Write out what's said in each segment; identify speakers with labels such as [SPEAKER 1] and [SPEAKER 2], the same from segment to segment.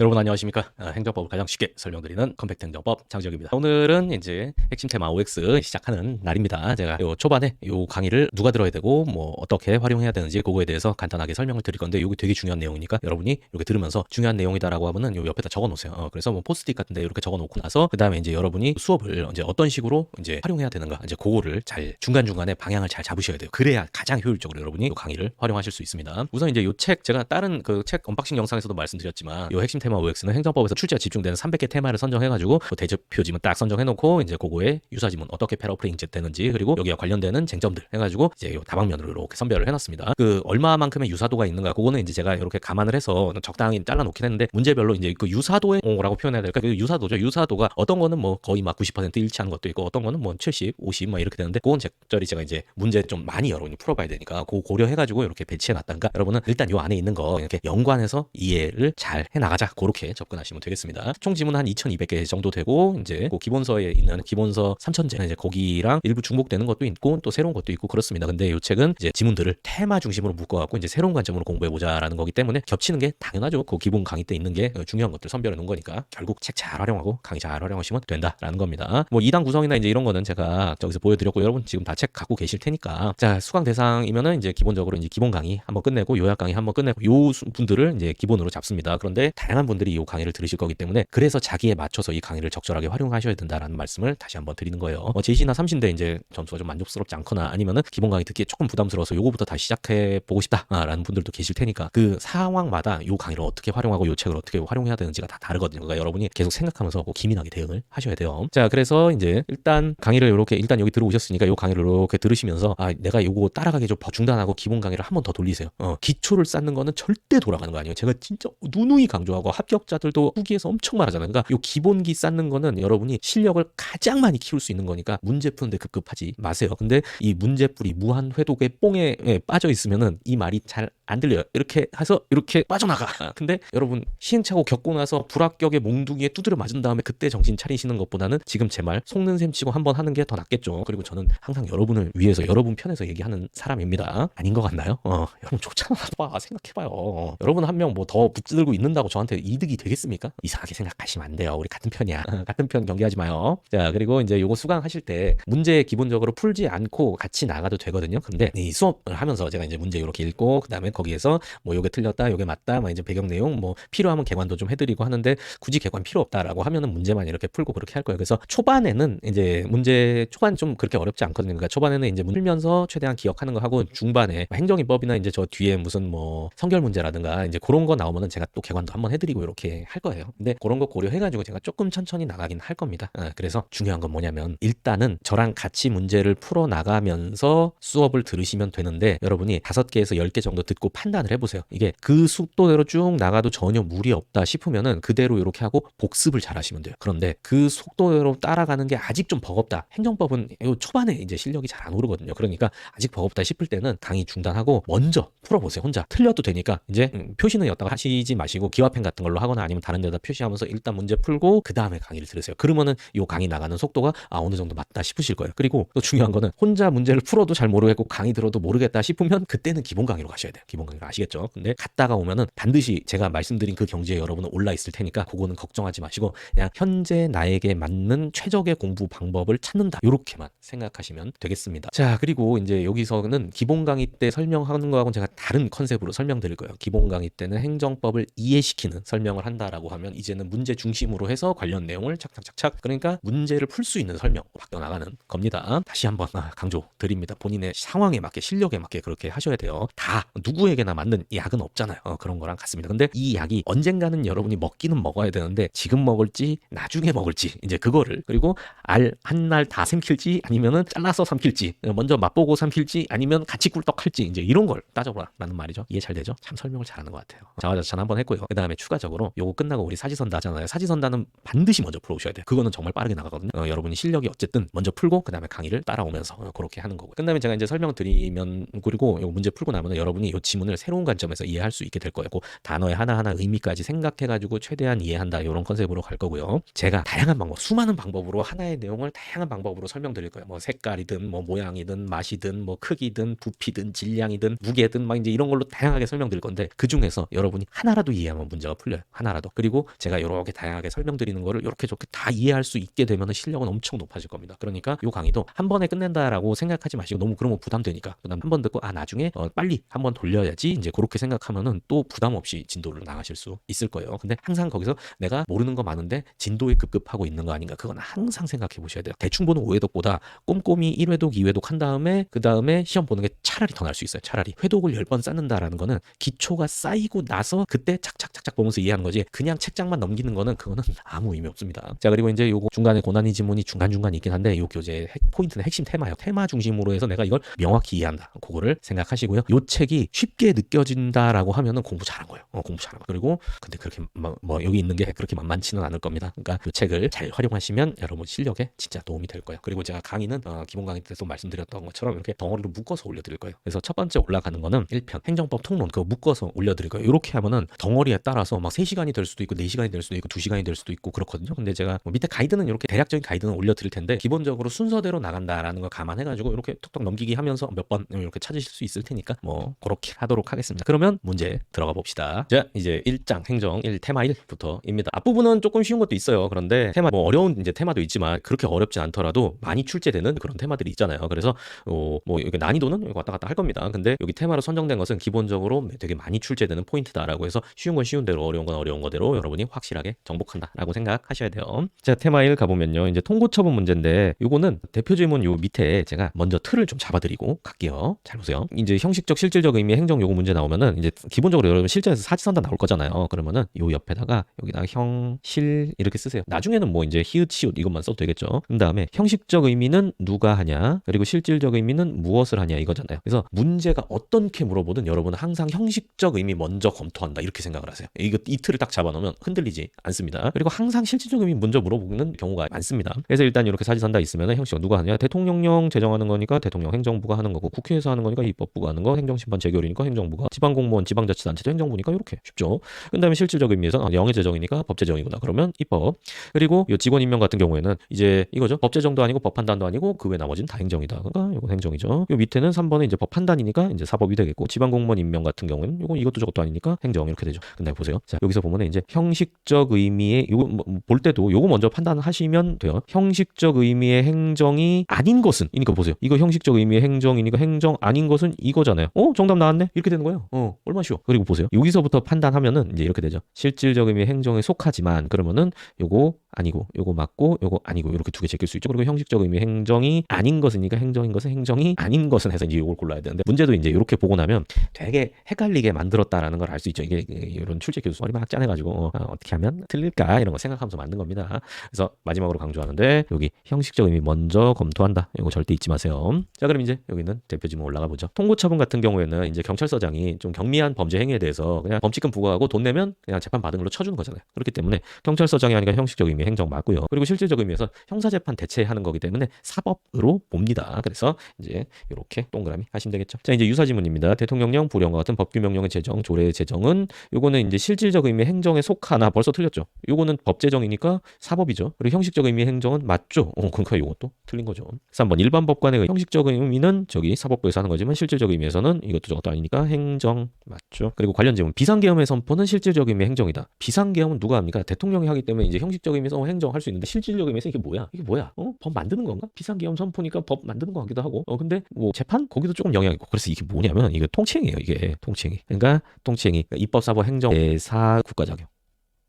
[SPEAKER 1] 여러분 안녕하십니까? 행정법을 가장 쉽게 설명드리는 컴팩트 행정법 장지혁입니다. 오늘은 이제 핵심 테마 OX 시작하는 날입니다. 제가 요 초반에 요 강의를 누가 들어야 되고 뭐 어떻게 활용해야 되는지 그거에 대해서 간단하게 설명을 드릴 건데 이게 되게 중요한 내용이니까 여러분이 이렇게 들으면서 중요한 내용이다라고 하면은 요 옆에다 적어 놓으세요. 그래서 뭐 포스트잇 같은데 이렇게 적어 놓고 나서 그다음에 이제 여러분이 수업을 이제 어떤 식으로 이제 활용해야 되는가 이제 그거를 잘 중간중간에 방향을 잘 잡으셔야 돼요. 그래야 가장 효율적으로 여러분이 요 강의를 활용하실 수 있습니다. 우선 이제 요 책 제가 다른 그 책 언박싱 영상에서도 말씀드렸지만 요 핵심 테마 OX는 행정법에서 출제가 집중되는 300개 테마를 선정해가지고 대표지문 딱 선정해놓고 이제 그거에 유사지문 어떻게 패러프레이징 되는지 그리고 여기와 관련되는 쟁점들 해가지고 이제 요 다방면으로 이렇게 선별을 해놨습니다. 그 얼마만큼의 유사도가 있는가 그거는 이제 제가 이렇게 감안을 해서 적당히 잘라놓긴 했는데 문제별로 이제 그 유사도라고 표현해야 될까? 그 유사도죠. 유사도가 어떤 거는 뭐 거의 막 90% 일치하는 것도 있고 어떤 거는 뭐 70, 50 막 이렇게 되는데 그건 적절히 제가 이제 문제 좀 많이 여러분이 풀어봐야 되니까 그거 고려해가지고 이렇게 배치해놨다니까 여러분은 일단 요 안에 있는 거 이렇게 연관해서 이해를 잘 해나가자 그렇게 접근하시면 되겠습니다. 총 지문 한 2,200개 정도 되고 이제 그 기본서에 있는 기본서 3,000제 이제 거기랑 일부 중복되는 것도 있고 또 새로운 것도 있고 그렇습니다. 근데 이 책은 이제 지문들을 테마 중심으로 묶어갖고 이제 새로운 관점으로 공부해보자라는 거기 때문에 겹치는 게 당연하죠. 그 기본 강의 때 있는 게 중요한 것들 선별해 놓은 거니까 결국 책 잘 활용하고 강의 잘 활용하시면 된다라는 겁니다. 뭐 2단 구성이나 이제 이런 거는 제가 저기서 보여드렸고 여러분 지금 다 책 갖고 계실 테니까 자 수강 대상이면은 이제 기본적으로 이제 기본 강의 한번 끝내고 요약 강의 한번 끝내고 요 분들을 이제 기본으로 잡습니다. 그런데 다양한 분들이 이 강의를 들으실 거기 때문에 그래서 자기에 맞춰서 이 강의를 적절하게 활용하셔야 된다라는 말씀을 다시 한번 드리는 거예요. 제시나 30대 이제 점수가 좀 만족스럽지 않거나 아니면은 기본 강의 듣기에 조금 부담스러워서 요거부터 다시 시작해 보고 싶다라는 분들도 계실 테니까 그 상황마다 요 강의를 어떻게 활용하고 요 책을 어떻게 활용해야 되는지가 다 다르거든요. 그러니까 여러분이 계속 생각하면서 기민하게 대응을 하셔야 돼요. 자, 그래서 이제 일단 강의를 이렇게 일단 여기 들어오셨으니까 요 강의를 이렇게 들으시면서 내가 요거 따라가기 좀 중단하고 기본 강의를 한 번 더 돌리세요. 기초를 쌓는 거는 절대 돌아가는 거 아니에요. 제가 진짜 누누이 강조하고 합격자들도 후기에서 엄청 말하잖아요. 그러니까 요 기본기 쌓는 거는 여러분이 실력을 가장 많이 키울 수 있는 거니까 문제 푸는데 급급하지 마세요. 근데 이 문제풀이 무한 회독의 뽕에 빠져 있으면은 이 말이 잘 안 들려요. 이렇게 해서 이렇게 빠져나가. 근데 여러분 시행착오 겪고 나서 불합격의 몽둥이에 두드려 맞은 다음에 그때 정신 차리시는 것보다는 지금 제 말 속는 셈 치고 한번 하는 게 더 낫겠죠. 그리고 저는 항상 여러분을 위해서 여러분 편에서 얘기하는 사람입니다. 아닌 것 같나요? 여러분 좋잖아. 봐 생각해봐요. 여러분 한 명 뭐 더 붙들고 있는다고 저한테 이득이 되겠습니까? 이상하게 생각하시면 안 돼요. 우리 같은 편이야. 같은 편 경계하지 마요. 자 그리고 이제 요거 수강하실 때 문제 기본적으로 풀지 않고 같이 나가도 되거든요. 근데 이 수업을 하면서 제가 이제 문제 이렇게 읽고 그다음에 거기에서 뭐 요게 틀렸다, 요게 맞다, 막 이제 배경 내용 뭐 필요하면 개관도 좀 해드리고 하는데 굳이 개관 필요 없다라고 하면은 문제만 이렇게 풀고 그렇게 할 거예요. 그래서 초반에는 이제 문제 초반 좀 그렇게 어렵지 않거든요. 그러니까 초반에는 이제 풀면서 최대한 기억하는 거 하고 중반에 행정입법이나 이제 저 뒤에 무슨 뭐 성결 문제라든가 이제 그런 거 나오면은 제가 또 개관도 한번 해드리고 이렇게 할 거예요. 근데 그런 거 고려해가지고 제가 조금 천천히 나가긴 할 겁니다. 그래서 중요한 건 뭐냐면 일단은 저랑 같이 문제를 풀어 나가면서 수업을 들으시면 되는데 여러분이 5개에서 10개 정도 듣고 판단을 해보세요. 이게 그 속도대로 쭉 나가도 전혀 무리 없다 싶으면은 그대로 이렇게 하고 복습을 잘 하시면 돼요. 그런데 그 속도대로 따라가는 게 아직 좀 버겁다. 행정법은 요 초반에 이제 실력이 잘 안 오르거든요. 그러니까 아직 버겁다 싶을 때는 강의 중단하고 먼저 풀어보세요. 혼자 틀려도 되니까 이제 표시는 여다가 하시지 마시고 기와펜 같은 걸로 하거나 아니면 다른 데다 표시하면서 일단 문제 풀고 그 다음에 강의를 들으세요. 그러면은 요 강의 나가는 속도가 어느 정도 맞다 싶으실 거예요. 그리고 또 중요한 거는 혼자 문제를 풀어도 잘 모르겠고 강의 들어도 모르겠다 싶으면 그때는 기본 강의로 가셔야 돼요. 기본 강의로 아시겠죠? 근데 갔다가 오면은 반드시 제가 말씀드린 그 경지에 여러분은 올라 있을 테니까 그거는 걱정하지 마시고 그냥 현재 나에게 맞는 최적의 공부 방법을 찾는다. 요렇게만 생각하시면 되겠습니다. 자 그리고 이제 여기서는 기본 강의 때 설명하는 거하고는 제가 다른 컨셉으로 설명드릴 거예요. 기본 강의 때는 행정법을 이해시키는 설명을 한다라고 하면 이제는 문제 중심으로 해서 관련 내용을 착착착착 그러니까 문제를 풀 수 있는 설명 바뀌어나가는 겁니다. 다시 한번 강조 드립니다. 본인의 상황에 맞게 실력에 맞게 그렇게 하셔야 돼요. 다 누구에게나 맞는 약은 없잖아요. 그런 거랑 같습니다. 근데 이 약이 언젠가는 여러분이 먹기는 먹어야 되는데 지금 먹을지 나중에 먹을지 이제 그거를 그리고 알 한 날 다 삼킬지 아니면은 잘라서 삼킬지 먼저 맛보고 삼킬지 아니면 같이 꿀떡할지 이제 이런 걸 따져보라는 말이죠. 이해 잘 되죠? 참 설명을 잘하는 것 같아요. 자화자찬 한번 했고요. 그 다음에 추가적으로 요거 끝나고 우리 사지선다 하잖아요. 사지선다는 반드시 먼저 풀어오셔야 돼요. 그거는 정말 빠르게 나가거든요. 여러분이 실력이 어쨌든 먼저 풀고 그 다음에 강의를 따라오면서 그렇게 하는 거고. 끝나면 제가 이제 설명드리면 그리고 요거 문제 풀고 나면 여러분이 요 지문을 새로운 관점에서 이해할 수 있게 될 거예요. 그 단어의 하나하나 의미까지 생각해가지고 최대한 이해한다 이런 컨셉으로 갈 거고요. 제가 다양한 방법, 수많은 방법으로 하나의 내용을 다양한 방법으로 설명드릴 거예요. 뭐 색깔이든 뭐 모양이든 맛이든 뭐 크기든 부피든 질량이든 무게든 막 이제 이런 걸로 다양하게 설명드릴 건데 그 중에서 여러분이 하나라도 이해하면 문제가 풀려요. 하나라도. 그리고 제가 이렇게 다양하게 설명드리는 거를 이렇게 저렇게 다 이해할 수 있게 되면 실력은 엄청 높아질 겁니다. 그러니까 이 강의도 한 번에 끝낸다라고 생각하지 마시고 너무 그러면 부담되니까 그다음 한 번 듣고 나중에 빨리 한 번 돌려야지 이제 그렇게 생각하면은 또 부담 없이 진도를 나가실 수 있을 거예요. 근데 항상 거기서 내가 모르는 거 많은데 진도에 급급하고 있는 거 아닌가 그건 항상 생각해 보셔야 돼요. 대충 보는 5회독보다 꼼꼼히 1회독, 2회독 한 다음에 그 다음에 시험 보는 게 차라리 더 나을 수 있어요. 차라리 회독을 10번 쌓는다라는 거는 기초가 쌓이고 나서 그때 착착착착 보면서 이해하는 거지 그냥 책장만 넘기는 거는 그거는 아무 의미 없습니다. 자 그리고 이제 요거 중간에 고난이 지문이 중간중간 있긴 한데 요 교재의 포인트는 핵심 테마예요. 테마 중심으로 해서 내가 이걸 명확히 이해한다. 그거를 생각하시고요. 요 책이 쉽게 느껴진다라고 하면은 공부 잘한 거예요. 공부 잘한 거. 그리고 근데 그렇게 뭐 여기 있는 게 그렇게 만만치는 않을 겁니다. 그러니까 요 책을 잘 활용하시면 여러분 실력에 진짜 도움이 될 거예요. 그리고 제가 강의는 기본 강의 때도 말씀드렸던 것처럼 이렇게 덩어리로 묶어서 올려드릴 거예요. 그래서 첫 번째 올라가는 거는 1편 행정법 통론 그거 묶어서 올려드릴 거예요. 이렇게 하면은 덩어리에 따라서 막 3시간이 될 수도 있고 4시간이 될 수도 있고 2시간이 될 수도 있고 그렇거든요. 근데 제가 밑에 가이드는 이렇게 대략적인 가이드는 올려드릴 텐데 기본적으로 순서대로 나간다라는 걸 감안해가지고 이렇게 톡톡 넘기기 하면서 몇 번 이렇게 찾으실 수 있을 테니까 뭐 그렇게 하도록 하겠습니다. 그러면 문제 들어가 봅시다. 자 이제 1장 행정 1 테마 1부터입니다. 앞부분은 조금 쉬운 것도 있어요. 그런데 테마 뭐 어려운 이제 테마도 있지만 그렇게 어렵지 않더라도 많이 출제되는 그런 테마들이 있잖아요. 그래서 뭐 이게 난이도는 왔다 갔다 할 겁니다. 근데 여기 테마로 선정된 것은 기본적으로 되게 많이 출제되는 포인트다라고 해서 쉬운 건 쉬운 대로 어려운 건 어려운 거대로 여러분이 확실하게 정복한다라고 생각하셔야 돼요. 자 테마 1 가보면요. 이제 통고처분 문제인데 요거는 대표 질문 요 밑에 제가 먼저 틀을 좀 잡아드리고 갈게요. 잘 보세요. 이제 형식적 실질적 의미의 행정 요구 문제 나오면은 이제 기본적으로 여러분 실전에서 사지선다 나올 거잖아요. 그러면은 요 옆에다가 여기다가 형, 실 이렇게 쓰세요. 나중에는 뭐 이제 히읗, 시옷 이것만 써도 되겠죠. 그 다음에 형식적 의미는 누가 하냐 그리고 실질적 의미는 무엇을 하냐 이거잖아요. 그래서 문제가 어떻게 물어보든 여러분은 항상 형식적 의미 먼저 검토한다 이렇게 생각을 하세요. 이 틀을 딱 잡아놓으면 흔들리지 않습니다. 그리고 항상 실질적 의미 먼저 물어보는 경우가 많습니다. 그래서 일단 이렇게 사지선다 있으면 형식적 누가 하냐 대통령령 제정하는 거니까 대통령 행정부가 하는 거고 국회에서 하는 거니까 입법부가 하는 거 행정심판 재결이니까 행정부가 지방공무원 지방자치단체도 행정부니까 이렇게 쉽죠. 그 다음에 실질적 의미에서는 영의 제정이니까 법제정이구나 그러면 입법. 그리고 이 직원 임명 같은 경우에는 이제 이거죠. 법제정도 아니고 법판단도 아니고 그 외 나머지는 다 행정이다. 그러니까 이건 행정이죠. 요 밑에는 3번은 이제 법판단이니까 이제 사법이 되겠고 지방공무원 임명 같은 경우에는 이것도 저것도 아니니까 행정 이렇게 되죠. 근데 보세요. 자 여기서 보면 이제 형식적 의미의 요거 볼 때도 요거 먼저 판단하시면 돼요. 형식적 의미의 행정이 아닌 것은 이니까 보세요. 이거 형식적 의미의 행정이니까 행정 아닌 것은 이거잖아요. 정답 나왔네. 이렇게 되는 거예요. 얼마나 쉬워. 그리고 보세요. 여기서부터 판단하면은 이제 이렇게 되죠. 실질적 의미의 행정에 속하지만 그러면은 요거 아니고 요거 맞고 요거 아니고 이렇게 두 개 제낄 수 있죠. 그리고 형식적 의미의 행정이 아닌 것이니까 행정인 것은 행정이 아닌 것은 해서 이제 요걸 골라야 되는데 문제도 이제 이렇게 보고 나면 되게 헷갈리게 만들었다라는 걸 알 수 있죠. 이게 이런 출제 교수 머리 막 짜내가지고 어떻게 하면 틀릴까 이런 거 생각하면서 만든 겁니다. 그래서 마지막으로 강조하는데 여기 형식적 의미 먼저 검토한다. 이거 절대 잊지 마세요. 자 그럼 이제 여기는 대표 지문 올라가 보죠. 통고처분 같은 경우에는 이제 경찰서장이 좀 경미한 범죄 행위에 대해서 그냥 범칙금 부과하고 돈 내면 그냥 재판 받은 걸로 쳐주는 거잖아요. 그렇기 때문에 경찰서장이 아니라 형식적 의미 행정 맞고요. 그리고 실질적 의미에서 형사재판 대체하는 거기 때문에 사법으로 봅니다. 그래서 이제 이렇게 동그라미 하시면 되겠죠. 자 이제 유사지문입니다. 대통령령, 불령과 같은 법규명령의 제정, 조례의 제정은 요거는 이제 실질적 의미 행정에 속하나 벌써 틀렸죠. 요거는 법제정이니까 사법이죠. 그리고 형식적 의미 행정은 맞죠. 그러니까 요것도 틀린 거죠. 3번 일반 법관의 형식적 의미는 저기 사법부에서 하는 거지만 실질적 의미에서는 이것도 저것도 아니니까 행정 맞죠. 그리고 관련 제문 비상계엄의 선포는 실질적 의미의 행정이다. 비상계엄은 누가 합니까? 대통령이 하기 때문에 이제 형식적 의미에서 행정할 수 있는데 실질적 의미에서 이게 뭐야? 법 만드는 건가? 비상계엄 선포니까 법 만드는 거 같기도 하고. 근데 뭐 재판 거기도 조금 영향이 있고. 그래서 이게 뭐냐면 이게 통칭이에요. 이게 통칭이. 그러니까 통칭이 입법, 사법, 행정, 대사, 국가작용.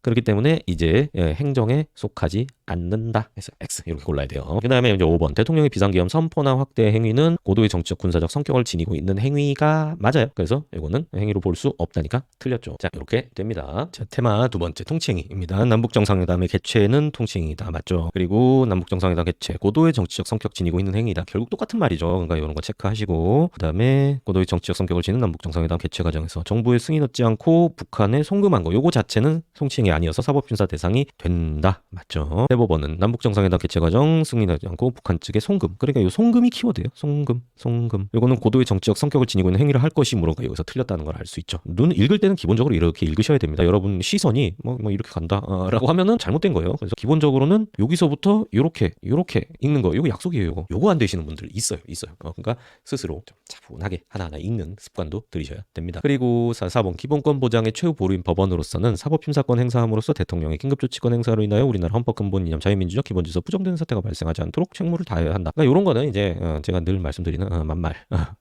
[SPEAKER 1] 그렇기 때문에 이제 행정에 속하지 않는다 해서 X 이렇게 골라야 돼요. 그 다음에 이제 5번 대통령의 비상계엄 선포나 확대 행위는 고도의 정치적 군사적 성격을 지니고 있는 행위가 맞아요. 그래서 이거는 행위로 볼 수 없다니까 틀렸죠. 자 이렇게 됩니다. 자 테마 두 번째 통칭입니다. 남북정상회담의 개최는 통칭이다 맞죠. 그리고 남북정상회담 개최 고도의 정치적 성격 지니고 있는 행위다. 결국 똑같은 말이죠. 그러니까 이런 거 체크하시고 그 다음에 고도의 정치적 성격을 지닌 남북정상회담 개최 과정에서 정부의 승인 얻지 않고 북한에 송금한 거 요거 자체는 통칭이 아니어서 사법심사 대상이 된다 맞죠. 네 대법원은 남북정상회담 개최 과정 승인하지 않고 북한 측의 송금. 그러니까 이 송금이 키워드예요. 송금. 이거는 고도의 정치적 성격을 지니고 있는 행위를 할 것이므로 여기서 틀렸다는 걸 알 수 있죠. 눈 읽을 때는 기본적으로 이렇게 읽으셔야 됩니다. 여러분 시선이 뭐 이렇게 간다라고 하면은 잘못된 거예요. 그래서 기본적으로는 여기서부터 요렇게 읽는 거. 요거 약속이에요. 요거 안 되시는 분들 있어요. 그러니까 스스로 좀 차분하게 하나하나 읽는 습관도 들이셔야 됩니다. 그리고 4번 기본권 보장의 최후 보루인 법원으로서는 사법심사권 행사함으로써 대통령의 긴급조치권 행사로 인하여 우리나라 헌법 근본 이념 자유민주적 기본질서 부정되는 사태가 발생하지 않도록 책무를 다해야 한다. 그러니까 이런 거는 이제 제가 늘 말씀드리는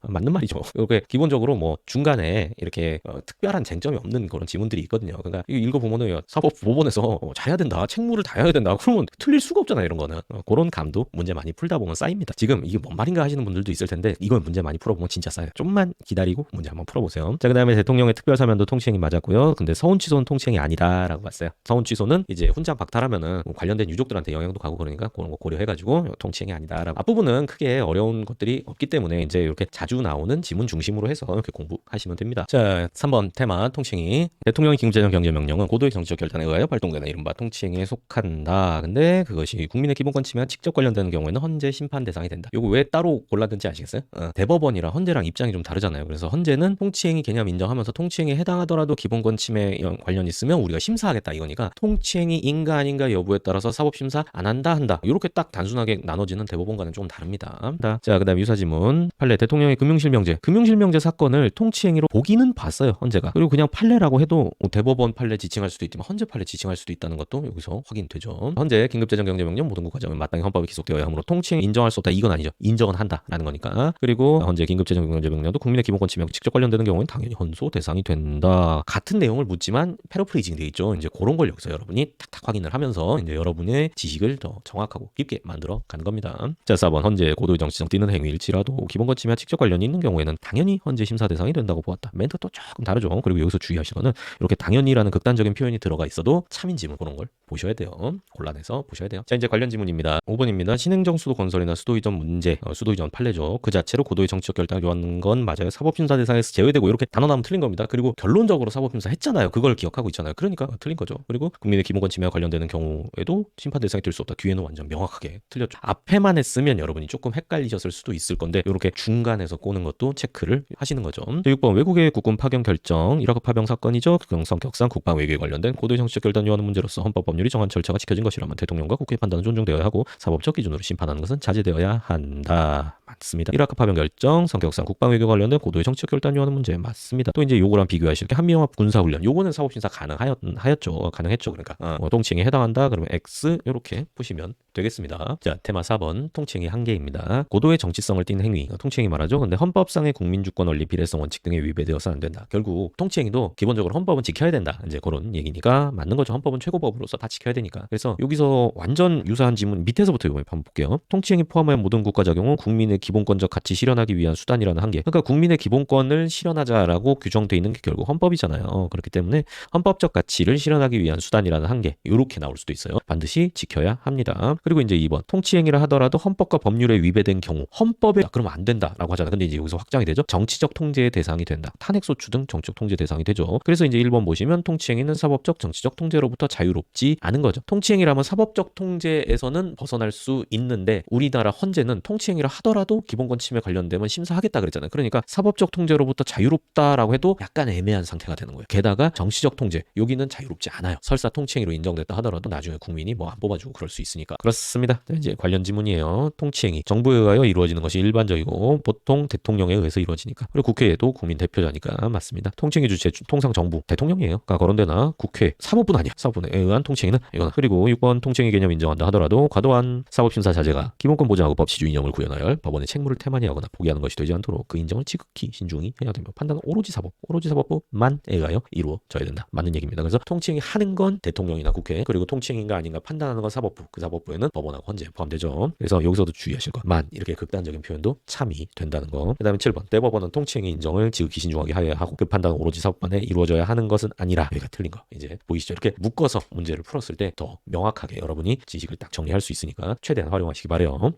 [SPEAKER 1] 맞는 말이죠. 이렇게 기본적으로 뭐 중간에 이렇게 특별한 쟁점이 없는 그런 지문들이 있거든요. 그러니까 이거 읽어보면은 사법법원에서 잘해야 된다, 책무를 다해야 된다. 그러면 틀릴 수가 없잖아요. 이런 거는 그런 감도 문제 많이 풀다 보면 쌓입니다. 지금 이게 뭔 말인가 하시는 분들도 있을 텐데 이걸 문제 많이 풀어보면 진짜 쌓여요. 좀만 기다리고 문제 한번 풀어보세요. 자, 그다음에 대통령의 특별사면도 통치행위 맞았고요. 근데 서훈 취소는 통치행위 아니다라고 봤어요. 서훈 취소는 이제 훈장 박탈하면은 관련된 유족들한테 영향도 가고 그러니까 그런 거 고려해가지고 통치행위 아니다라고. 앞부분은 크게 어려운 것들이 없기 때문에 이제 이렇게 자주 나오는 지문 중심으로 해서 이렇게 공부하시면 됩니다. 자, 3번 테마 통치행위. 대통령의 긴급재정 경제명령은 고도의 정치적 결단에 의하여 발동되는 이른바 통치행위에 속한다. 근데 그것이 국민의 기본권 침해와 직접 관련되는 경우에는 헌재 심판 대상이 된다. 요거 왜 따로 골랐는지 아시겠어요? 대법원이랑 헌재랑 입장이 좀 다르잖아요. 그래서 헌재는 통치행위 개념 인정하면서 통치행위에 해당하더라도 기본권 침해 관련 있으면 우리가 심사하겠다 이거니까 통치행위인가 아닌가 여부에 따라서 사법심사 안 한다. 이렇게 딱 단순하게 나눠지는 대법원과는 조금 다릅니다. 자, 그다음 유사지문. 판례 대통령의 금융실명제 사건을 통치행위로 보기는 봤어요. 헌재가. 그리고 그냥 판례라고 해도 대법원 판례 지칭할 수도 있지만 헌재 판례 지칭할 수도 있다는 것도 여기서 확인되죠. 헌재 긴급재정경제명령 모든 국가정은 마땅히 헌법에 기속되어야 하므로 통치행위 인정할 수 없다. 이건 아니죠. 인정은 한다라는 거니까. 그리고 헌재 긴급재정경제명령도 국민의 기본권 침해와 직접 관련되는 경우에는 당연히 헌소 대상이 된다. 같은 내용을 묻지만 패러프레이징 돼 있죠. 이제 그런 걸 여기서 여러분이 탁탁 확인을 하면서 이제 여러분의 지식을 더 정확하고 깊게 만들어 가는 겁니다. 자, 4번 헌재 고도의 정치성 띠는 행위일지라도 기본권 침해와 직접 관련이 있는 경우에는 당연히 헌재 심사 대상이 된다고 보았다. 멘트 또 조금 다르죠. 그리고 여기서 주의하실 거는 이렇게 당연히라는 극단적인 표현이 들어가 있어도 참인 지문 그런 걸 보셔야 돼요. 곤란해서 보셔야 돼요. 자, 이제 관련 지문입니다. 5번입니다. 신행정 수도 건설이나 수도 이전 문제, 수도 이전 판례죠. 그 자체로 고도의 정치적 결단을 요하는 건 맞아요. 사법심사 대상에서 제외되고 이렇게 단어 나오면 틀린 겁니다. 그리고 결론적으로 사법심사 했잖아요. 그걸 기억하고 있잖아요. 그러니까 틀린 거죠. 그리고 국민의 기본권 침해와 관련되는 경우에도 심판 대상이 될 수 없다. 뒤에는 완전 명확하게 틀렸죠. 앞에만 했으면 여러분이 조금 헷갈리셨을 수도 있을 건데 이렇게 중간에서 꼬는 것도 체크를 하시는 거죠. 6번 외국의 국군 파견 결정 이라크 파병 사건이죠. 성격상 국방 외교에 관련된 고도의 정치적 결단 요하는 문제로서 헌법 법률이 정한 절차가 지켜진 것이라면 대통령과 국회의 판단은 존중되어야 하고 사법적 기준으로 심판하는 것은 자제되어야 한다. 맞습니다. 이라크 파병 결정, 성격상 국방 외교 관련된 고도의 정치적 결단 요하는 문제 맞습니다. 또 이제 요거랑 비교하실 게 한미영합 군사훈련 요거는 사법심사 가능했죠. 그러니까 통치행위에 해당한다. 그러면 X 이렇게 푸시면 되겠습니다. 자, 테마 4번 통치행위 한계입니다. 고도의 정치성을 띈 행위 통치행위 말하죠. 근데 헌법상의 국민주권 원리 비례성 원칙 등에 위배되어서 안 된다. 결국 통치행위도 기본적으로 헌법은 지켜야 된다. 이제 그런 얘기니까 맞는 거죠. 헌법은 최고법으로서 다 지켜야 되니까. 그래서 여기서 완전 유사한 지문 밑에서부터 이번에 한번 볼게요. 통치행위 포함한 모든 국가 작용은 국민의 기본권적 가치 실현하기 위한 수단이라는 한계. 그러니까 국민의 기본권을 실현하자라고 규정돼 있는 게 결국 헌법이잖아요. 그렇기 때문에 헌법적 가치를 실현하기 위한 수단이라는 한계. 이렇게 나올 수도 있어요. 반드시 지켜야 합니다. 그리고 이제 2번 통치행위를 하더라도 헌법과 법률에 위배된 경우 헌법에 그러면 안 된다라고 하잖아요. 근데 이제 여기서 확장이 되죠. 정치적 통제의 대상이 된다. 탄핵소추 등 정치적 통제 대상이 되죠. 그래서 이제 1번 보시면 통치행위는 사법적 정치적 통제로부터 자유롭지 않은 거죠. 통치행위라면 사법적 통제에서는 벗어날 수 있는데 우리나라 헌재는 통치행위를 하더라도 기본권 침해 관련되면 심사하겠다 그랬잖아요. 그러니까 사법적 통제로부터 자유롭다라고 해도 약간 애매한 상태가 되는 거예요. 게다가 정치적 통제 여기는 자유롭지 않아요. 설사 통치행위로 인정됐다 하더라도 나중에 국민이 뭐 안 뽑아주고 그럴 수 있으니까. 그렇습니다. 이제 관련 지문이에요. 통치행위 정부에 의하여 이루어지는 것이 일반적이고 보통 대통령에 의해서 이루어지니까. 그리고 국회에도 국민 대표자니까 맞습니다. 통치행위 주체 통상 정부 대통령이에요. 그러니까 거론되나 국회 사법부는 아니야. 사법부에 의한 통치행위는 이거는. 그리고 6번 통치행위 개념 인정한다 하더라도 과도한 사법심사 자제가 기본권 보장하고 법치주의 이념을 구현하여 법원의 책무를 태만히 하거나 포기하는 것이 되지 않도록 그 인정을 지극히 신중히 해야 되며 판단은 오로지 사법부만에 의하여 이루어져야 된다. 맞는 얘기입니다. 그래서 통치행위 하는 건 대통령이나 국회 그리고 통치행위가 아닌가 판단하는 건 사법부. 그 사법부에는 법원하고 헌재 포함되죠. 그래서 여기서도 주의하실 것. 만 이렇게 극단적인 표현도 참이 된다는 거. 그 다음에 7번 대법원은 통치행위 인정을 지극히 신중하게 하여야 하고 그 판단은 오로지 사법만에 이루어져야 하는 것은 아니라 여기가 틀린 거. 이제 보이시죠? 이렇게 묶어서 문제를 풀었을 때 더 명확하게 여러분이 지식을 딱 정리할 수 있으니까 최대한 활용하시기 바래요.